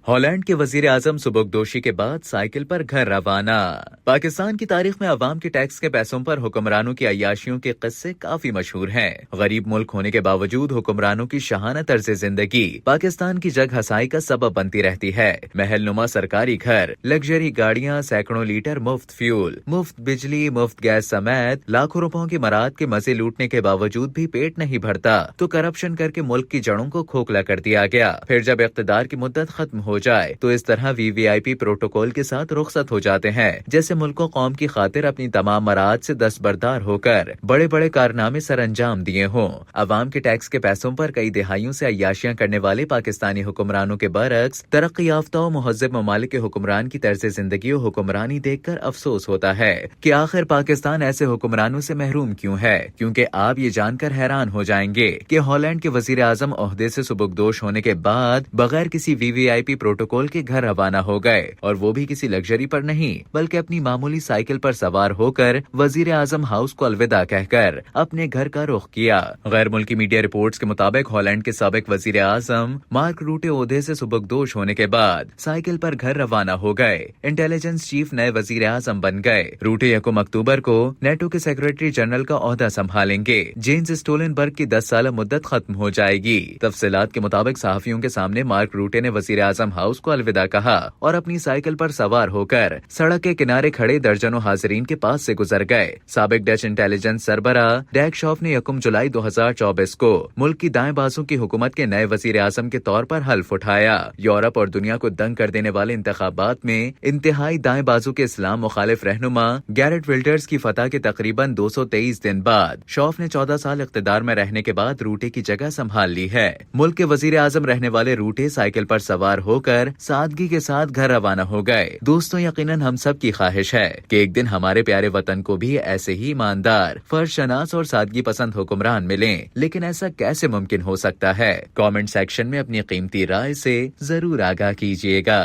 Holland کے وزیر اعظم سبکدوشی کے بعد سائیکل پر گھر روانہ۔ پاکستان کی تاریخ میں عوام کے ٹیکس کے پیسوں پر حکمرانوں کی عیاشیوں کے قصے کافی مشہور ہیں۔ غریب ملک ہونے کے باوجود حکمرانوں کی شاہانہ طرز زندگی پاکستان کی جگ ہسائی کا سبب بنتی رہتی ہے۔ محل نما سرکاری گھر، لگژری گاڑیاں، سینکڑوں لیٹر مفت فیول، مفت بجلی، مفت گیس سمیت لاکھوں روپوں کی مراد کے مزے لوٹنے کے باوجود بھی پیٹ نہیں بھرتا تو کرپشن کر کے ملک کی جڑوں کو کھوکھلا کر دیا گیا۔ پھر جب اقتدار کی مدت ختم ہو جائے تو اس طرح VVIP پروٹوکول کے ساتھ رخصت ہو جاتے ہیں جیسے ملک و قوم کی خاطر اپنی تمام مراد سے دستبردار ہو کر بڑے بڑے کارنامے سر انجام دیے ہوں۔ عوام کے ٹیکس کے پیسوں پر کئی دہائیوں سے عیاشیاں کرنے والے پاکستانی حکمرانوں کے برعکس ترقی یافتہ و مہذب ممالک کے حکمران کی طرز زندگی و حکمرانی دیکھ کر افسوس ہوتا ہے کہ آخر پاکستان ایسے حکمرانوں سے محروم کیوں ہے، کیونکہ آپ یہ جان کر حیران ہو جائیں گے کہ ہالینڈ کے وزیر اعظم عہدے سے سبکدوش ہونے کے بعد بغیر کسی VVIP پروٹوکول کے گھر روانہ ہو گئے، اور وہ بھی کسی لگژری پر نہیں بلکہ اپنی معمولی سائیکل پر سوار ہو کر وزیر اعظم ہاؤس کو الوداع کہہ کر اپنے گھر کا رخ کیا۔ غیر ملکی میڈیا رپورٹس کے مطابق ہالینڈ کے سابق وزیر اعظم مارک روٹے عہدے سے سبکدوش ہونے کے بعد سائیکل پر گھر روانہ ہو گئے۔ انٹیلیجنس چیف نئے وزیر اعظم بن گئے۔ روٹے 1 اکتوبر کو نیٹو کے سیکرٹری جنرل کا عہدہ سنبھالیں گے۔ جینز اسٹولنبرگ کی 10 سالہ مدت ختم ہو جائے گی۔ تفصیلات کے مطابق صحافیوں کے سامنے مارک روٹے نے وزیر اعظم ہاؤس کو الوداع کہا اور اپنی سائیکل پر سوار ہو کر سڑک کے کنارے کھڑے درجنوں حاضرین کے پاس سے گزر گئے۔ سابق ڈچ انٹیلیجنس سربراہ ڈیک شاف نے 1 جولائی 2024 کو ملک کی دائیں بازو کی حکومت کے نئے وزیر اعظم کے طور پر حلف اٹھایا۔ یورپ اور دنیا کو دنگ کر دینے والے انتخابات میں انتہائی دائیں بازو کے اسلام مخالف رہنما گیرٹ ولڈرز کی فتح کے تقریباً 223 دن بعد شاف نے 14 سال اقتدار میں رہنے کے بعد روٹے کی جگہ سنبھال لی ہے۔ ملک کے وزیر اعظم رہنے والے روٹے سائیکل پر سوار ہو کر سادگی کے ساتھ گھر روانہ ہو گئے۔ دوستوں، یقیناً ہم سب کی خواہش ہے کہ ایک دن ہمارے پیارے وطن کو بھی ایسے ہی ایماندار، فرض شناس اور سادگی پسند حکمران ملیں، لیکن ایسا کیسے ممکن ہو سکتا ہے؟ کامنٹ سیکشن میں اپنی قیمتی رائے سے ضرور آگاہ کیجیے گا۔